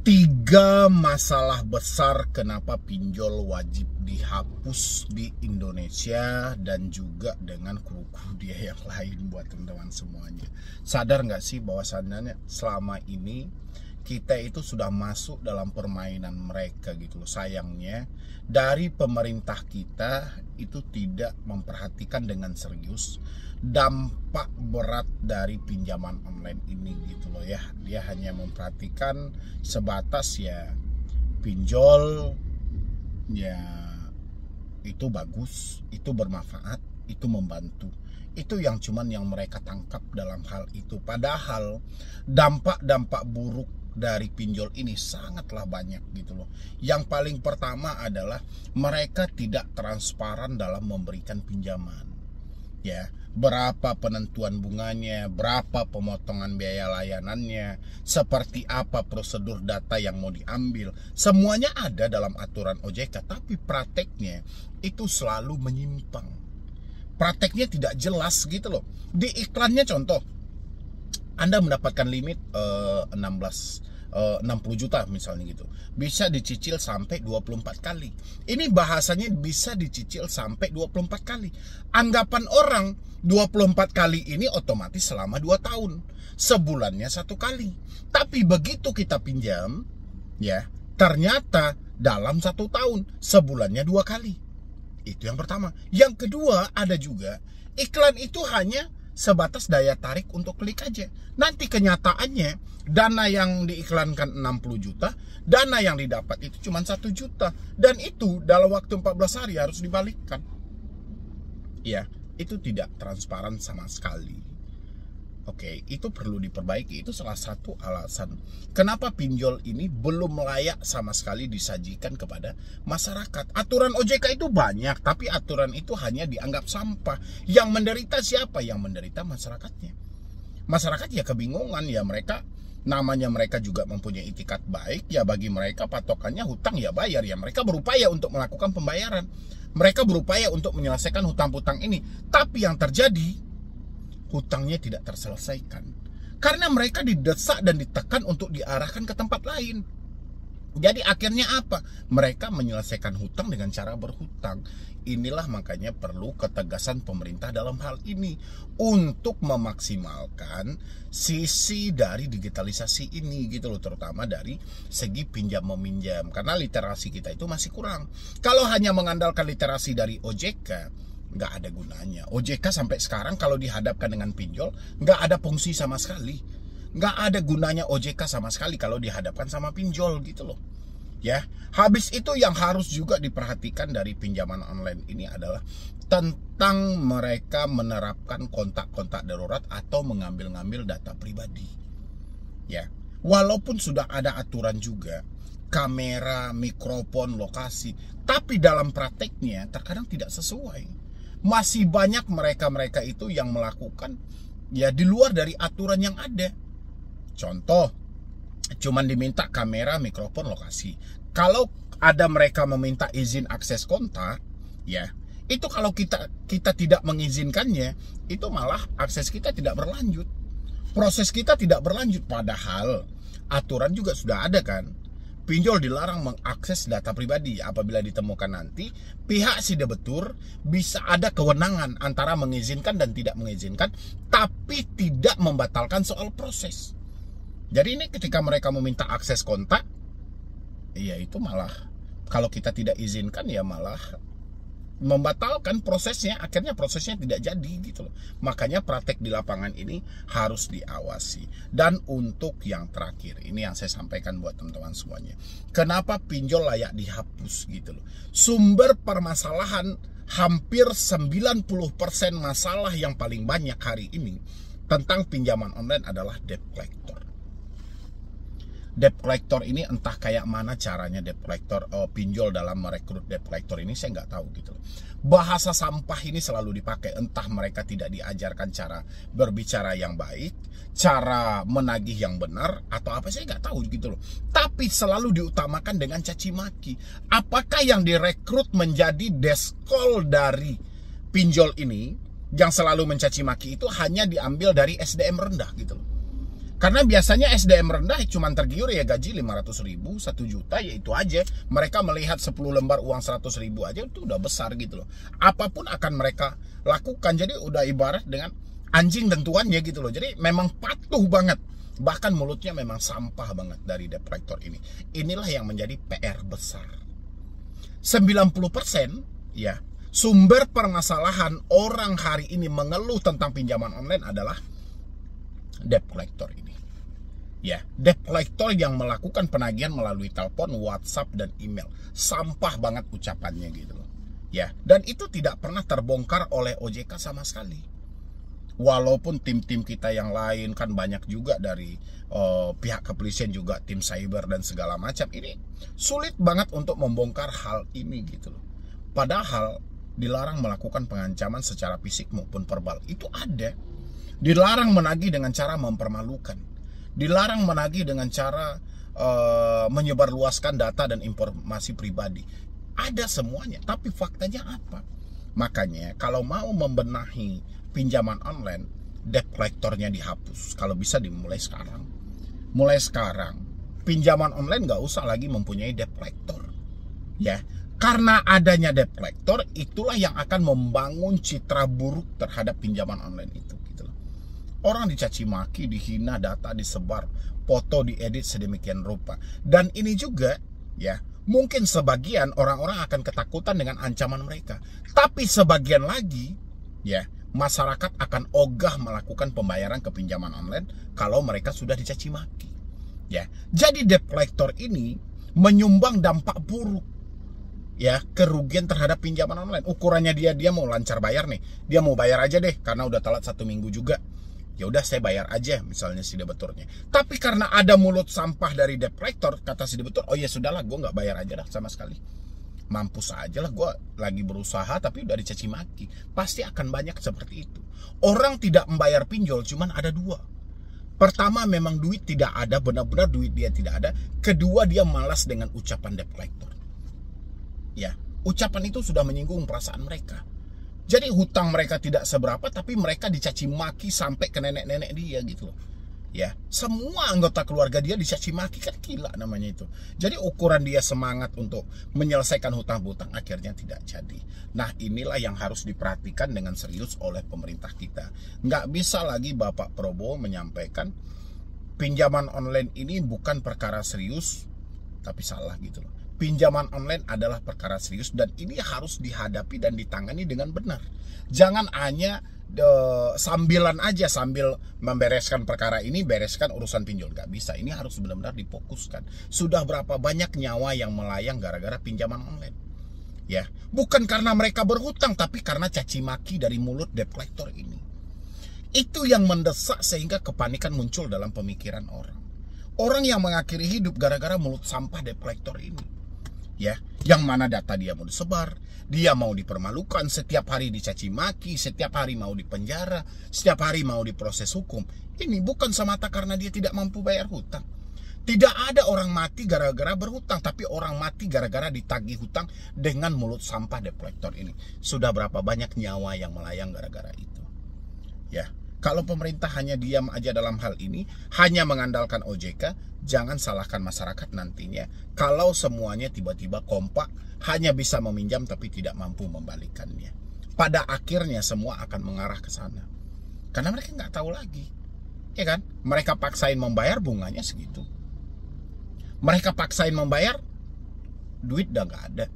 Tiga masalah besar kenapa pinjol wajib dihapus di Indonesia dan juga dengan kru-kru dia yang lain buat teman-teman semuanya. Sadar nggak sih bahwasannya selama ini kita itu sudah masuk dalam permainan mereka gitu loh. Sayangnya dari pemerintah kita itu tidak memperhatikan dengan serius dampak berat dari pinjaman online ini gitu loh ya. Dia hanya memperhatikan sebatas ya pinjol ya itu bagus, itu bermanfaat, itu membantu. Itu yang cuman yang mereka tangkap dalam hal itu. Padahal dampak-dampak buruk dari pinjol ini sangatlah banyak gitu loh. Yang paling pertama adalah mereka tidak transparan dalam memberikan pinjaman. Ya, berapa penentuan bunganya, berapa pemotongan biaya layanannya, seperti apa prosedur data yang mau diambil. Semuanya ada dalam aturan OJK, tapi prakteknya itu selalu menyimpang. Prakteknya tidak jelas gitu loh. Di iklannya contoh, Anda mendapatkan limit 60 juta misalnya gitu. Bisa dicicil sampai 24 kali. Ini bahasanya bisa dicicil sampai 24 kali. Anggapan orang 24 kali ini otomatis selama 2 tahun. Sebulannya 1 kali. Tapi begitu kita pinjam, ya ternyata dalam 1 tahun sebulannya 2 kali. Itu yang pertama. Yang kedua, ada juga iklan itu hanya sebatas daya tarik untuk klik aja. Nanti kenyataannya dana yang diiklankan 60 juta, dana yang didapat itu cuma 1 juta. Dan itu dalam waktu 14 hari harus dibalikkan. Ya, itu tidak transparan sama sekali. Oke, itu perlu diperbaiki. Itu salah satu alasan kenapa pinjol ini belum layak sama sekali disajikan kepada masyarakat. Aturan OJK itu banyak, tapi aturan itu hanya dianggap sampah. Yang menderita siapa? Yang menderita masyarakatnya. Masyarakat ya kebingungan, ya mereka namanya mereka juga mempunyai itikat baik, ya bagi mereka patokannya hutang ya bayar, ya mereka berupaya untuk melakukan pembayaran. Mereka berupaya untuk menyelesaikan hutang-hutang ini. Tapi yang terjadi, hutangnya tidak terselesaikan karena mereka didesak dan ditekan untuk diarahkan ke tempat lain. Jadi akhirnya apa? Mereka menyelesaikan hutang dengan cara berhutang. Inilah makanya perlu ketegasan pemerintah dalam hal ini untuk memaksimalkan sisi dari digitalisasi ini gitu loh, terutama dari segi pinjam meminjam, karena literasi kita itu masih kurang. Kalau hanya mengandalkan literasi dari OJK, nggak ada gunanya. OJK sampai sekarang kalau dihadapkan dengan pinjol nggak ada fungsi sama sekali. Nggak ada gunanya OJK sama sekali kalau dihadapkan sama pinjol gitu loh. Ya, habis itu yang harus juga diperhatikan dari pinjaman online ini adalah tentang mereka menerapkan kontak-kontak darurat atau mengambil-ngambil data pribadi. Ya, walaupun sudah ada aturan juga kamera, mikrofon, lokasi, tapi dalam prakteknya terkadang tidak sesuai. Masih banyak mereka-mereka itu yang melakukan ya di luar dari aturan yang ada. Contoh, cuman diminta kamera, mikrofon, lokasi. Kalau ada mereka meminta izin akses kontak, ya itu kalau kita tidak mengizinkannya, itu malah akses kita tidak berlanjut. Proses kita tidak berlanjut, padahal aturan juga sudah ada kan. Pinjol dilarang mengakses data pribadi. Apabila ditemukan nanti pihak si debitur bisa ada kewenangan antara mengizinkan dan tidak mengizinkan, tapi tidak membatalkan soal proses. Jadi ini ketika mereka meminta akses kontak, ya itu malah kalau kita tidak izinkan ya malah membatalkan prosesnya. Akhirnya prosesnya tidak jadi gitu loh. Makanya praktek di lapangan ini harus diawasi. Dan untuk yang terakhir, ini yang saya sampaikan buat teman-teman semuanya, kenapa pinjol layak dihapus gitu loh. Sumber permasalahan hampir 90% masalah yang paling banyak hari ini tentang pinjaman online adalah debt collector. Debt collector ini entah kayak mana caranya debt collector pinjol dalam merekrut debt collector ini, saya nggak tahu gitu. Bahasa sampah ini selalu dipakai, entah mereka tidak diajarkan cara berbicara yang baik, cara menagih yang benar, atau apa, saya nggak tahu gitu loh. Tapi selalu diutamakan dengan caci maki. Apakah yang direkrut menjadi deskol dari pinjol ini yang selalu mencaci maki itu hanya diambil dari SDM rendah gitu loh. Karena biasanya SDM rendah cuma tergiur ya gaji 500.000, 1 juta, ya itu aja. Mereka melihat 10 lembar uang 100.000 aja itu udah besar gitu loh. Apapun akan mereka lakukan. Jadi udah ibarat dengan anjing dan tuannya gitu loh. Jadi memang patuh banget. Bahkan mulutnya memang sampah banget dari debt collector ini. Inilah yang menjadi PR besar. 90% ya, sumber permasalahan orang hari ini mengeluh tentang pinjaman online adalah debt collector ini. Ya, debt collector yang melakukan penagihan melalui telepon, WhatsApp, dan email. Sampah banget ucapannya gitu loh. Ya, dan itu tidak pernah terbongkar oleh OJK sama sekali. Walaupun tim-tim kita yang lain kan banyak juga dari pihak kepolisian juga, tim cyber dan segala macam, ini sulit banget untuk membongkar hal ini gitu loh. Padahal dilarang melakukan pengancaman secara fisik maupun verbal. Itu ada. Dilarang menagih dengan cara mempermalukan. Dilarang menagih dengan cara menyebarluaskan data dan informasi pribadi. Ada semuanya, tapi faktanya apa? Makanya kalau mau membenahi pinjaman online, debt collectornya dihapus. Kalau bisa dimulai sekarang. Mulai sekarang, pinjaman online nggak usah lagi mempunyai debt collector. Ya, karena adanya debt collector, itulah yang akan membangun citra buruk terhadap pinjaman online itu. Orang dicaci maki, dihina, data disebar, foto diedit sedemikian rupa. Dan ini juga ya, mungkin sebagian orang-orang akan ketakutan dengan ancaman mereka. Tapi sebagian lagi ya, masyarakat akan ogah melakukan pembayaran ke pinjaman online kalau mereka sudah dicaci maki. Ya, jadi debt collector ini menyumbang dampak buruk ya, kerugian terhadap pinjaman online. Ukurannya dia mau lancar bayar nih. Dia mau bayar aja deh karena udah telat 1 minggu juga. Ya udah saya bayar aja misalnya si debiturnya. Tapi karena ada mulut sampah dari debt collector, kata si debitur, oh ya sudahlah, gue nggak bayar aja dah sama sekali. Mampus aja lah, gue lagi berusaha tapi udah dicaci maki. Pasti akan banyak seperti itu. Orang tidak membayar pinjol cuman ada 2. Pertama, memang duit tidak ada, benar-benar duit dia tidak ada. Kedua, dia malas dengan ucapan debt collector. Ya, ucapan itu sudah menyinggung perasaan mereka. Jadi hutang mereka tidak seberapa, tapi mereka dicaci maki sampai ke nenek-nenek dia gitu. Ya, semua anggota keluarga dia dicaci maki, kan gila namanya itu. Jadi ukuran dia semangat untuk menyelesaikan hutang-hutang akhirnya tidak jadi. Nah, inilah yang harus diperhatikan dengan serius oleh pemerintah kita. Nggak bisa lagi Bapak Prabowo menyampaikan pinjaman online ini bukan perkara serius, tapi salah gitu loh. Pinjaman online adalah perkara serius dan ini harus dihadapi dan ditangani dengan benar. Jangan hanya sambilan aja, sambil membereskan perkara ini, bereskan urusan pinjol. Gak bisa, ini harus benar-benar difokuskan. Sudah berapa banyak nyawa yang melayang gara-gara pinjaman online. Ya, bukan karena mereka berhutang, tapi karena caci maki dari mulut debt collector ini. Itu yang mendesak sehingga kepanikan muncul dalam pemikiran orang. Orang yang mengakhiri hidup gara-gara mulut sampah debt collector ini. Ya, yang mana data dia mau disebar, dia mau dipermalukan, setiap hari dicaci maki, setiap hari mau dipenjara, setiap hari mau diproses hukum. Ini bukan semata karena dia tidak mampu bayar hutang. Tidak ada orang mati gara-gara berhutang, tapi orang mati gara-gara ditagih hutang dengan mulut sampah debt collector ini. Sudah berapa banyak nyawa yang melayang gara-gara itu. Ya, kalau pemerintah hanya diam aja dalam hal ini, hanya mengandalkan OJK, jangan salahkan masyarakat nantinya kalau semuanya tiba-tiba kompak, hanya bisa meminjam tapi tidak mampu membalikannya. Pada akhirnya semua akan mengarah ke sana. Karena mereka nggak tahu lagi. Ya kan? Mereka paksain membayar, bunganya segitu. Mereka paksain membayar, duit udah nggak ada.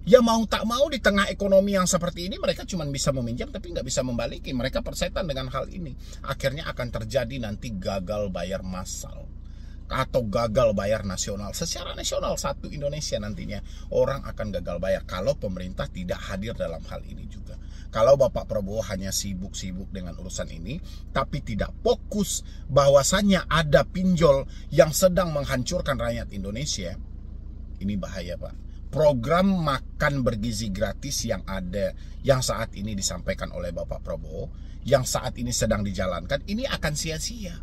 Ya mau tak mau di tengah ekonomi yang seperti ini, mereka cuma bisa meminjam tapi nggak bisa membalikin. Mereka persetan dengan hal ini. Akhirnya akan terjadi nanti gagal bayar massal atau gagal bayar nasional. Secara nasional satu Indonesia nantinya orang akan gagal bayar kalau pemerintah tidak hadir dalam hal ini juga. Kalau Bapak Prabowo hanya sibuk-sibuk dengan urusan ini tapi tidak fokus bahwasannya ada pinjol yang sedang menghancurkan rakyat Indonesia, ini bahaya Pak. Program makan bergizi gratis yang ada, yang saat ini disampaikan oleh Bapak Prabowo, yang saat ini sedang dijalankan, ini akan sia-sia.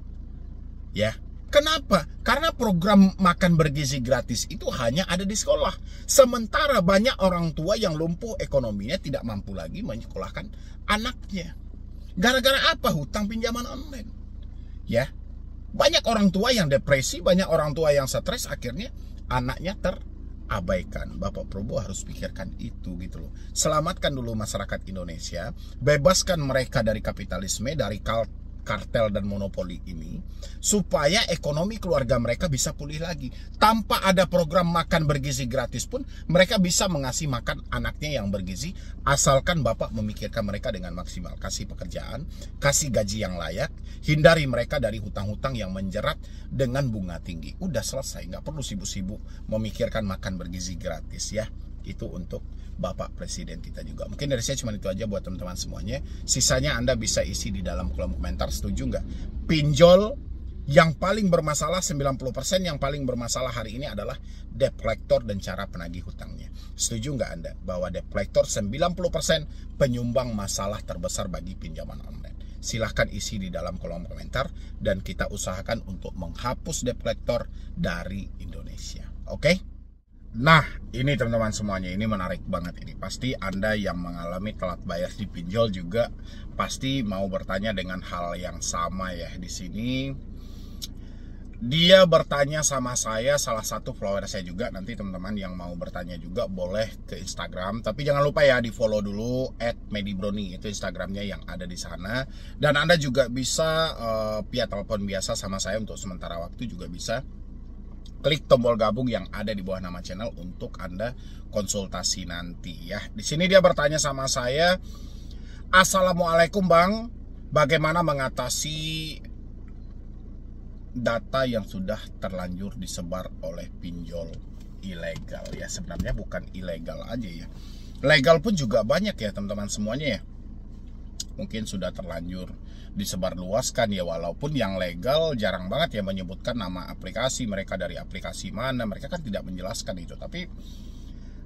Ya, kenapa? Karena program makan bergizi gratis itu hanya ada di sekolah. Sementara banyak orang tua yang lumpuh ekonominya tidak mampu lagi menyekolahkan anaknya. Gara-gara apa? Hutang pinjaman online. Ya, Banyak orang tua yang depresi, banyak orang tua yang stres, akhirnya anaknya terabaikan. Bapak Prabowo harus pikirkan itu gitu loh. Selamatkan dulu masyarakat Indonesia, bebaskan mereka dari kapitalisme, dari kartel dan monopoli ini, supaya ekonomi keluarga mereka bisa pulih lagi. Tanpa ada program makan bergizi gratis pun, mereka bisa mengasih makan anaknya yang bergizi, asalkan Bapak memikirkan mereka dengan maksimal. Kasih pekerjaan, kasih gaji yang layak, hindari mereka dari hutang-hutang yang menjerat dengan bunga tinggi. Udah selesai, nggak perlu sibuk-sibuk memikirkan makan bergizi gratis ya. Itu untuk Bapak Presiden kita juga. Mungkin dari saya cuma itu aja buat teman-teman semuanya. Sisanya Anda bisa isi di dalam kolom komentar. Setuju nggak? Pinjol yang paling bermasalah 90%, yang paling bermasalah hari ini adalah debt collector dan cara penagih hutangnya. Setuju nggak Anda bahwa debt collector 90% penyumbang masalah terbesar bagi pinjaman online? Silahkan isi di dalam kolom komentar dan kita usahakan untuk menghapus debt collector dari Indonesia. Oke? Nah, ini teman-teman semuanya, ini menarik banget ini. Pasti Anda yang mengalami telat bayar di pinjol juga pasti mau bertanya dengan hal yang sama ya. Di sini dia bertanya sama saya, salah satu follower saya juga. Nanti teman-teman yang mau bertanya juga boleh ke Instagram, tapi jangan lupa ya di follow dulu @medibroni, itu Instagramnya yang ada di sana. Dan Anda juga bisa via telepon biasa sama saya untuk sementara waktu juga bisa. Klik tombol gabung yang ada di bawah nama channel untuk Anda konsultasi nanti ya. Di sini dia bertanya sama saya, Assalamualaikum Bang, bagaimana mengatasi data yang sudah terlanjur disebar oleh pinjol ilegal ya. Sebenarnya bukan ilegal aja ya, legal pun juga banyak ya teman-teman semuanya ya. Mungkin sudah terlanjur disebarluaskan ya, walaupun yang legal jarang banget ya menyebutkan nama aplikasi mereka, dari aplikasi mana, mereka kan tidak menjelaskan itu. Tapi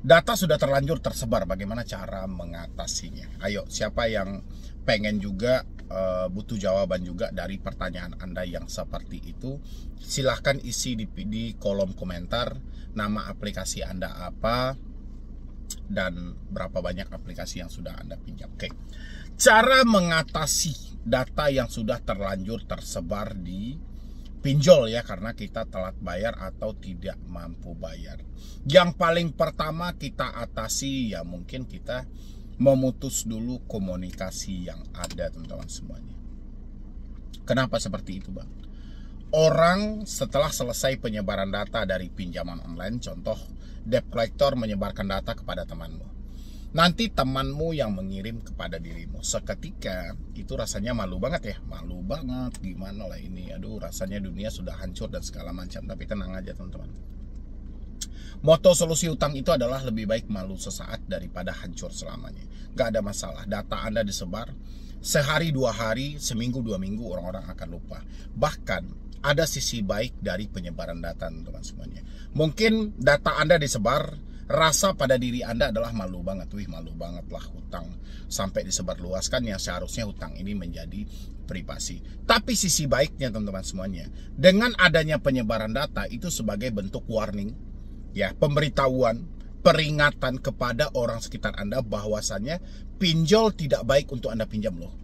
data sudah terlanjur tersebar, bagaimana cara mengatasinya? Ayo, siapa yang pengen juga butuh jawaban juga dari pertanyaan Anda yang seperti itu, silahkan isi di kolom komentar nama aplikasi Anda apa dan berapa banyak aplikasi yang sudah Anda pinjam. Oke. Cara mengatasi data yang sudah terlanjur tersebar di pinjol ya, karena kita telat bayar atau tidak mampu bayar. Yang paling pertama kita atasi ya, mungkin kita memutus dulu komunikasi yang ada teman-teman semuanya. Kenapa seperti itu Bang? Orang setelah selesai penyebaran data dari pinjaman online, contoh debt collector menyebarkan data kepada temanmu, nanti temanmu yang mengirim kepada dirimu. Seketika itu rasanya malu banget ya, malu banget, gimana lah ini, aduh rasanya dunia sudah hancur dan segala macam. Tapi tenang aja teman-teman, moto solusi utang itu adalah lebih baik malu sesaat daripada hancur selamanya. Gak ada masalah, data Anda disebar sehari, 2 hari, seminggu, 2 minggu, orang-orang akan lupa. Bahkan ada sisi baik dari penyebaran data teman-teman semuanya. Mungkin data Anda disebar, rasa pada diri Anda adalah malu banget. Wih, malu banget lah hutang sampai disebarluaskan, yang seharusnya hutang ini menjadi privasi. Tapi sisi baiknya teman-teman semuanya, dengan adanya penyebaran data itu sebagai bentuk warning ya, pemberitahuan, peringatan kepada orang sekitar Anda bahwasannya pinjol tidak baik untuk Anda pinjam loh.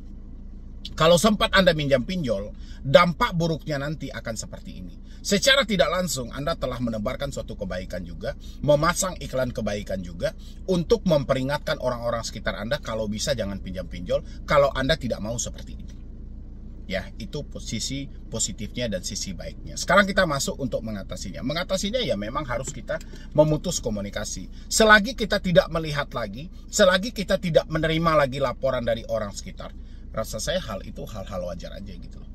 Kalau sempat Anda minjam pinjol, dampak buruknya nanti akan seperti ini. Secara tidak langsung Anda telah menebarkan suatu kebaikan juga, memasang iklan kebaikan juga untuk memperingatkan orang-orang sekitar Anda kalau bisa jangan pinjam pinjol kalau Anda tidak mau seperti ini. Ya, itu sisi positifnya dan sisi baiknya. Sekarang kita masuk untuk mengatasinya. Mengatasinya ya memang harus kita memutus komunikasi. Selagi kita tidak melihat lagi, selagi kita tidak menerima lagi laporan dari orang sekitar, rasa saya hal itu hal-hal wajar aja gitu loh.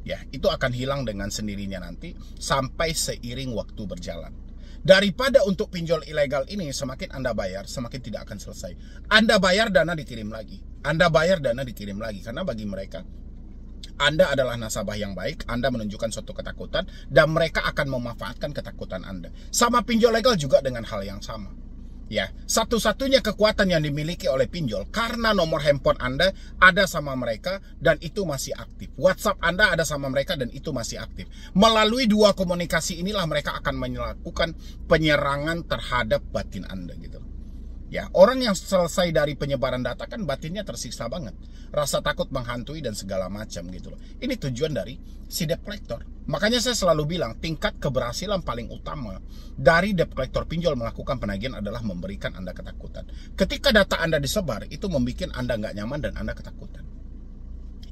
Ya, itu akan hilang dengan sendirinya nanti sampai seiring waktu berjalan. Daripada untuk pinjol ilegal ini semakin Anda bayar, semakin tidak akan selesai. Anda bayar, dana dikirim lagi. Anda bayar, dana dikirim lagi. Karena bagi mereka, Anda adalah nasabah yang baik, Anda menunjukkan suatu ketakutan, dan mereka akan memanfaatkan ketakutan Anda. Sama pinjol legal juga dengan hal yang sama. Ya, satu-satunya kekuatan yang dimiliki oleh pinjol karena nomor handphone Anda ada sama mereka dan itu masih aktif. WhatsApp Anda ada sama mereka dan itu masih aktif. Melalui dua komunikasi inilah mereka akan melakukan penyerangan terhadap batin Anda gitu. Ya, orang yang selesai dari penyebaran data kan batinnya tersiksa banget. Rasa takut menghantui dan segala macam gitu loh. Ini tujuan dari si debt collector. Makanya saya selalu bilang tingkat keberhasilan paling utama dari debt collector pinjol melakukan penagihan adalah memberikan Anda ketakutan. Ketika data Anda disebar, itu membuat Anda nggak nyaman dan Anda ketakutan.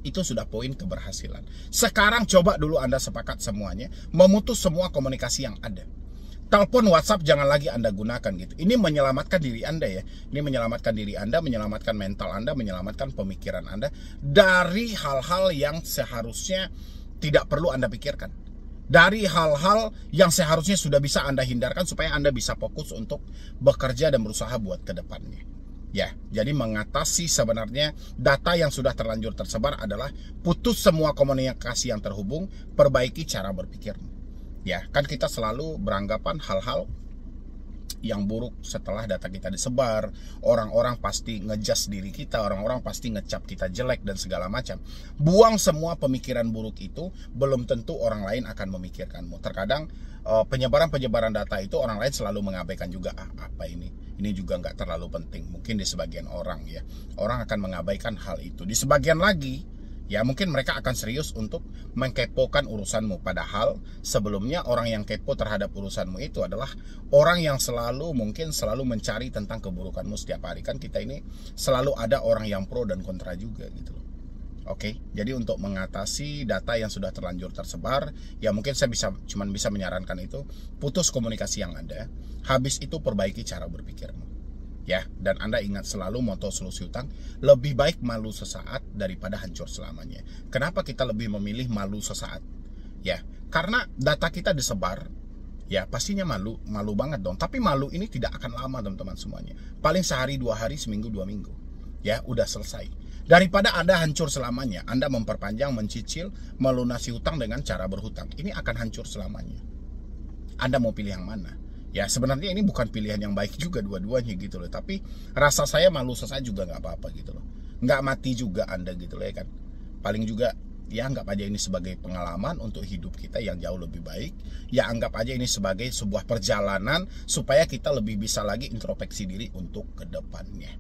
Itu sudah poin keberhasilan. Sekarang coba dulu Anda sepakat semuanya, memutus semua komunikasi yang ada. Telepon, WhatsApp jangan lagi Anda gunakan gitu. Ini menyelamatkan diri Anda ya. Ini menyelamatkan diri Anda, menyelamatkan mental Anda, menyelamatkan pemikiran Anda dari hal-hal yang seharusnya tidak perlu Anda pikirkan. Dari hal-hal yang seharusnya sudah bisa Anda hindarkan supaya Anda bisa fokus untuk bekerja dan berusaha buat ke depannya. Ya, jadi mengatasi sebenarnya data yang sudah terlanjur tersebar adalah putus semua komunikasi yang terhubung, perbaiki cara berpikirmu. Ya, kan kita selalu beranggapan hal-hal yang buruk setelah data kita disebar. Orang-orang pasti ngejudge diri kita, orang-orang pasti ngecap kita jelek dan segala macam. Buang semua pemikiran buruk itu, belum tentu orang lain akan memikirkanmu. Terkadang penyebaran data itu orang lain selalu mengabaikan juga. Apa ini juga nggak terlalu penting. Mungkin di sebagian orang ya, orang akan mengabaikan hal itu. Di sebagian lagi ya mungkin mereka akan serius untuk mengkepokan urusanmu. Padahal sebelumnya orang yang kepo terhadap urusanmu itu adalah orang yang mungkin selalu mencari tentang keburukanmu setiap hari. Kan kita ini selalu ada orang yang pro dan kontra juga gitu loh. Oke, jadi untuk mengatasi data yang sudah terlanjur tersebar, ya mungkin saya cuman bisa menyarankan itu, putus komunikasi yang ada. Habis itu perbaiki cara berpikirmu. Ya, dan Anda ingat selalu moto solusi utang, lebih baik malu sesaat daripada hancur selamanya. Kenapa kita lebih memilih malu sesaat? Ya, karena data kita disebar, ya pastinya malu banget dong. Tapi malu ini tidak akan lama teman-teman semuanya. Paling sehari, 2 hari, seminggu, 2 minggu. Ya, udah selesai. Daripada Anda hancur selamanya, Anda memperpanjang, mencicil, melunasi hutang dengan cara berhutang. Ini akan hancur selamanya. Anda mau pilih yang mana? Ya sebenarnya ini bukan pilihan yang baik juga dua-duanya gitu loh. Tapi rasa saya malu sesaat juga nggak apa-apa gitu loh. Nggak mati juga Anda gitu loh ya kan. Paling juga ya anggap aja ini sebagai pengalaman untuk hidup kita yang jauh lebih baik. Ya anggap aja ini sebagai sebuah perjalanan supaya kita lebih bisa lagi introspeksi diri untuk ke depannya.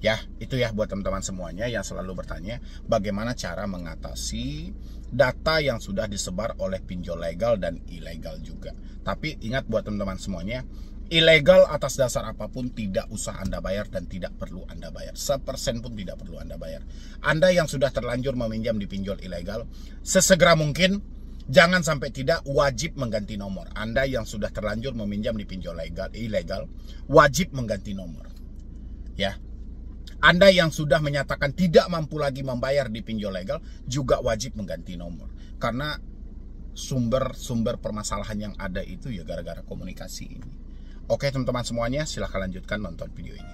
Ya itu ya buat teman-teman semuanya yang selalu bertanya bagaimana cara mengatasi data yang sudah disebar oleh pinjol legal dan ilegal juga. Tapi ingat buat teman-teman semuanya, ilegal atas dasar apapun tidak usah Anda bayar dan tidak perlu Anda bayar. 1% pun tidak perlu Anda bayar. Anda yang sudah terlanjur meminjam di pinjol ilegal, sesegera mungkin jangan sampai tidak wajib mengganti nomor. Anda yang sudah terlanjur meminjam di pinjol ilegal, wajib mengganti nomor. Ya. Anda yang sudah menyatakan tidak mampu lagi membayar di pinjol legal juga wajib mengganti nomor. Karena sumber permasalahan yang ada itu ya gara-gara komunikasi ini. Oke teman-teman semuanya, silahkan lanjutkan nonton video ini.